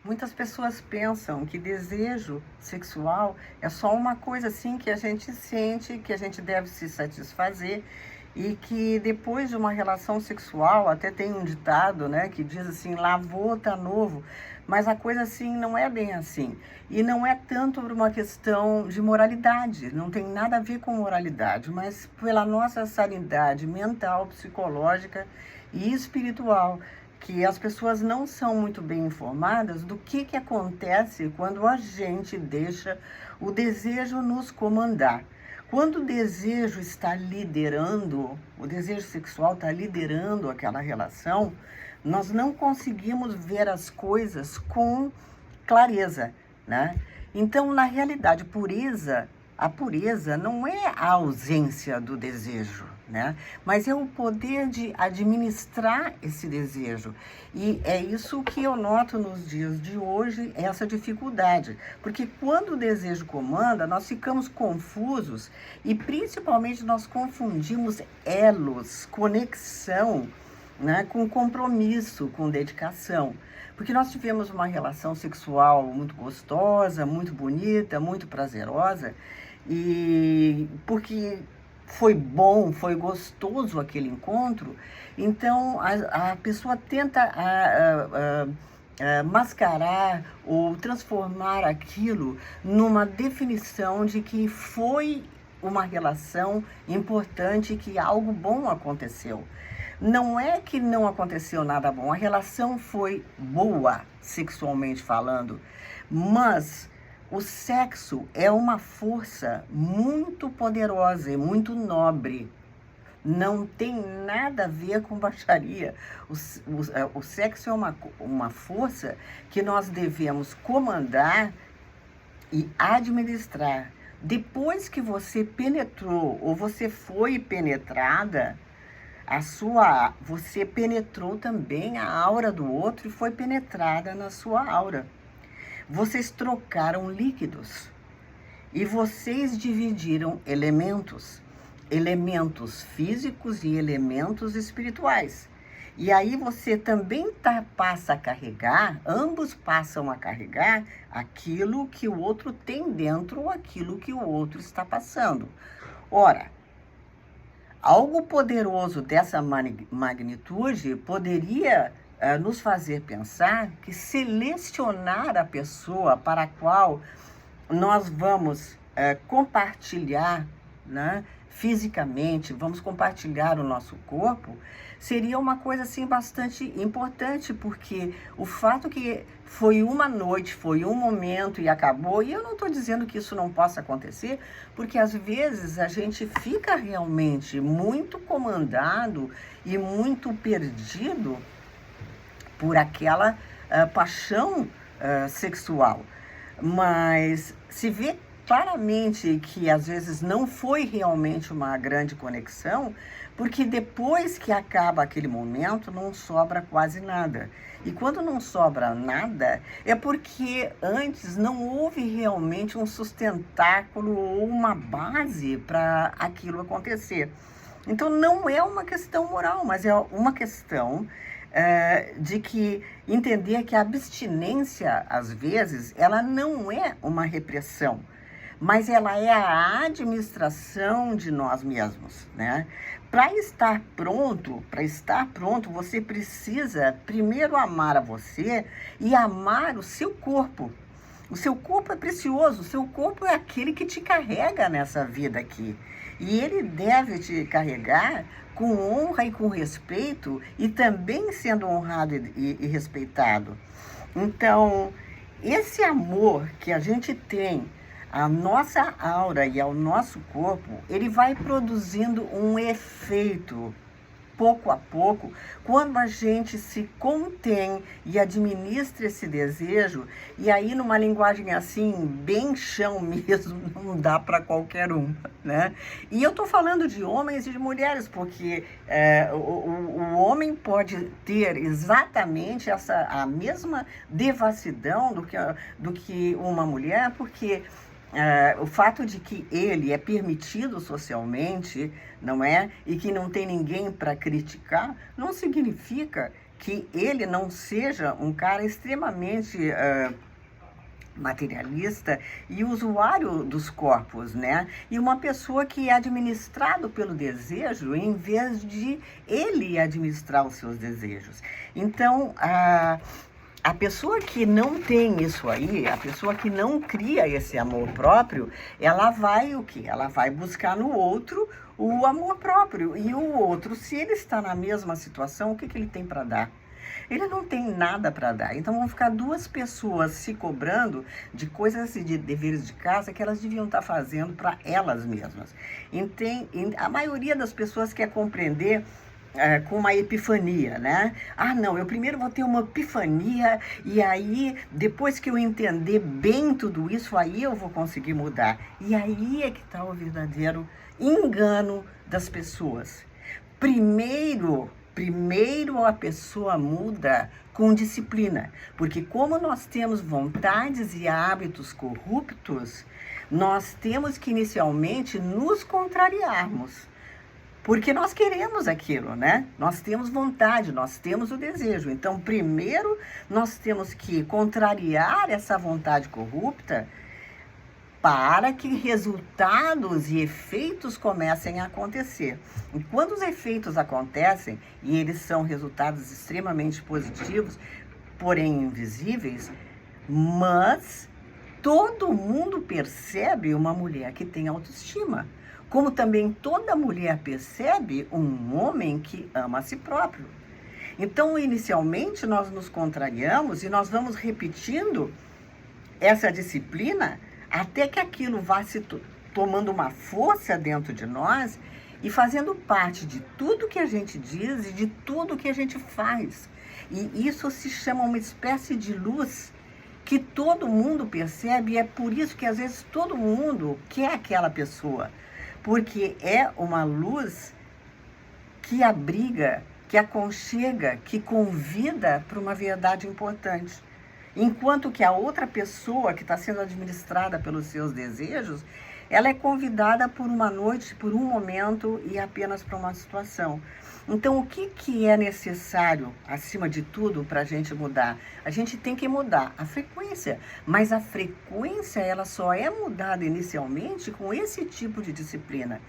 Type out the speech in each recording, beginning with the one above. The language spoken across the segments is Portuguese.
Muitas pessoas pensam que desejo sexual é só uma coisa assim que a gente sente, que a gente deve se satisfazer e que depois de uma relação sexual, até tem um ditado, né, que diz assim, lavou, tá novo, mas a coisa assim não é bem assim. E não é tanto por uma questão de moralidade, não tem nada a ver com moralidade, mas pela nossa sanidade mental, psicológica e espiritual, que as pessoas não são muito bem informadas do que acontece quando a gente deixa o desejo nos comandar. Quando o desejo está liderando, o desejo sexual está liderando aquela relação, nós não conseguimos ver as coisas com clareza, né? Então, na realidade, a pureza não é a ausência do desejo, né? Mas é o poder de administrar esse desejo. E é isso que eu noto nos dias de hoje, essa dificuldade. Porque quando o desejo comanda, nós ficamos confusos e principalmente nós confundimos elos, conexão, né, com compromisso, com dedicação. Porque nós tivemos uma relação sexual muito gostosa, muito bonita, muito prazerosa, e porque foi bom, foi gostoso aquele encontro, então a pessoa tenta mascarar ou transformar aquilo numa definição de que foi uma relação importante, que algo bom aconteceu. Não é que não aconteceu nada bom, a relação foi boa, sexualmente falando, mas o sexo é uma força muito poderosa e muito nobre. Não tem nada a ver com baixaria. O sexo é uma força que nós devemos comandar e administrar. Depois que você penetrou ou você foi penetrada, você penetrou também a aura do outro e foi penetrada na sua aura. Vocês trocaram líquidos e vocês dividiram elementos físicos e elementos espirituais. E aí você também passa a carregar, ambos passam a carregar aquilo que o outro tem dentro ou aquilo que o outro está passando. Ora, algo poderoso dessa magnitude poderia nos fazer pensar que selecionar a pessoa para a qual nós vamos compartilhar, né, fisicamente, vamos compartilhar o nosso corpo, seria uma coisa assim bastante importante, porque o fato que foi uma noite, foi um momento e acabou, e eu não estou dizendo que isso não possa acontecer, porque às vezes a gente fica realmente muito comandado e muito perdido por aquela paixão sexual. Mas se vê claramente que às vezes não foi realmente uma grande conexão, porque depois que acaba aquele momento não sobra quase nada. E quando não sobra nada, é porque antes não houve realmente um sustentáculo ou uma base para aquilo acontecer. Então não é uma questão moral, mas é uma questão de que entender que a abstinência, às vezes, ela não é uma repressão, mas ela é a administração de nós mesmos, né? Para estar pronto, você precisa primeiro amar a você e amar o seu corpo. O seu corpo é precioso, o seu corpo é aquele que te carrega nessa vida aqui. E ele deve te carregar com honra e com respeito, e também sendo honrado e respeitado. Então, esse amor que a gente tem à nossa aura e ao nosso corpo, ele vai produzindo um efeito pouco a pouco, quando a gente se contém e administra esse desejo, e aí numa linguagem assim, bem chão mesmo, não dá para qualquer um, né? E eu estou falando de homens e de mulheres, porque o homem pode ter exatamente a mesma devassidão do que uma mulher, porque o fato de que ele é permitido socialmente, não é? E que não tem ninguém para criticar, não significa que ele não seja um cara extremamente materialista e usuário dos corpos, né? E uma pessoa que é administrado pelo desejo em vez de ele administrar os seus desejos. Então, a pessoa que não tem isso aí, a pessoa que não cria esse amor próprio, ela vai o quê? Ela vai buscar no outro o amor próprio. E o outro, se ele está na mesma situação, o que ele tem para dar? Ele não tem nada para dar. Então vão ficar duas pessoas se cobrando de coisas e de deveres de casa que elas deviam estar fazendo para elas mesmas. A maioria das pessoas quer compreender com uma epifania, né? Ah, não, eu primeiro vou ter uma epifania e aí, depois que eu entender bem tudo isso, aí eu vou conseguir mudar. E aí é que está o verdadeiro engano das pessoas. Primeiro a pessoa muda com disciplina, porque como nós temos vontades e hábitos corruptos, nós temos que inicialmente nos contrariarmos. Porque nós queremos aquilo, né? Nós temos vontade, nós temos o desejo. Então, primeiro, nós temos que contrariar essa vontade corrupta para que resultados e efeitos comecem a acontecer. E quando os efeitos acontecem, e eles são resultados extremamente positivos, porém invisíveis, mas todo mundo percebe uma mulher que tem autoestima. Como também toda mulher percebe um homem que ama a si próprio. Então, inicialmente, nós nos contrariamos e nós vamos repetindo essa disciplina até que aquilo vá se tomando uma força dentro de nós e fazendo parte de tudo que a gente diz e de tudo que a gente faz. E isso se chama uma espécie de luz que todo mundo percebe, e é por isso que às vezes todo mundo quer aquela pessoa, porque é uma luz que abriga, que aconchega, que convida para uma verdade importante. Enquanto que a outra pessoa que está sendo administrada pelos seus desejos, ela é convidada por uma noite, por um momento e apenas para uma situação. Então, o que é necessário, acima de tudo, para a gente mudar? A gente tem que mudar a frequência, mas a frequência ela só é mudada inicialmente com esse tipo de disciplina.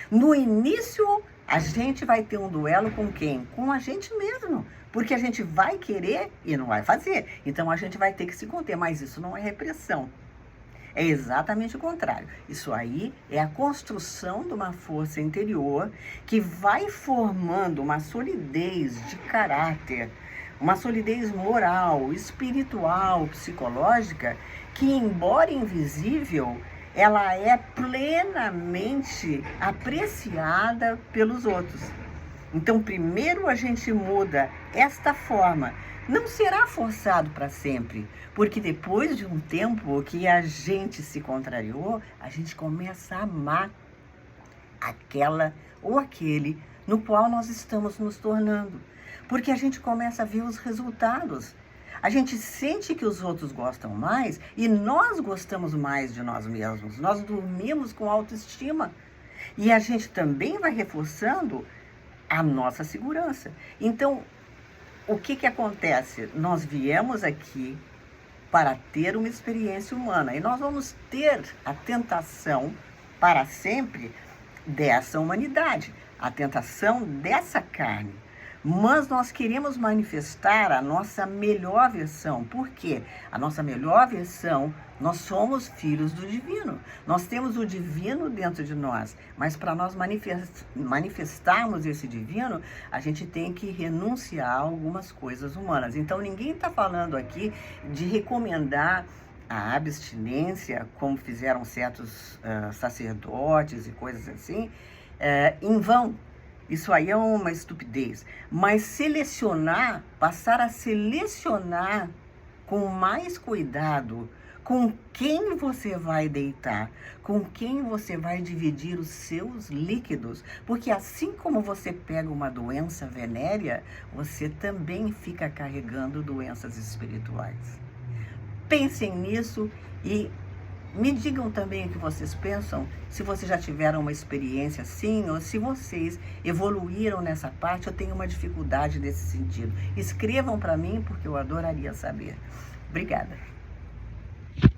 No início, a gente vai ter um duelo com quem? Com a gente mesmo. Porque a gente vai querer e não vai fazer. Então a gente vai ter que se conter. Mas isso não é repressão. É exatamente o contrário. Isso aí é a construção de uma força interior que vai formando uma solidez de caráter, uma solidez moral, espiritual, psicológica, que, embora invisível, ela é plenamente apreciada pelos outros. Então, primeiro a gente muda esta forma. Não será forçado para sempre, porque depois de um tempo que a gente se contrariou, a gente começa a amar aquela ou aquele no qual nós estamos nos tornando. Porque a gente começa a ver os resultados. A gente sente que os outros gostam mais e nós gostamos mais de nós mesmos. Nós dormimos com autoestima. E a gente também vai reforçando a nossa segurança. Então, o que acontece? Nós viemos aqui para ter uma experiência humana e nós vamos ter a tentação para sempre dessa humanidade, a tentação dessa carne. Mas nós queremos manifestar a nossa melhor versão. Por quê? A nossa melhor versão, nós somos filhos do divino. Nós temos o divino dentro de nós. Mas para nós manifestarmos esse divino, a gente tem que renunciar a algumas coisas humanas. Então ninguém está falando aqui de recomendar a abstinência, como fizeram certos sacerdotes e coisas assim, em vão. Isso aí é uma estupidez. Mas selecionar, passar a selecionar com mais cuidado com quem você vai deitar, com quem você vai dividir os seus líquidos. Porque assim como você pega uma doença venérea, você também fica carregando doenças espirituais. Pensem nisso e Me digam também o que vocês pensam, se vocês já tiveram uma experiência assim, ou se vocês evoluíram nessa parte, eu tenho uma dificuldade nesse sentido. Escrevam para mim, porque eu adoraria saber. Obrigada.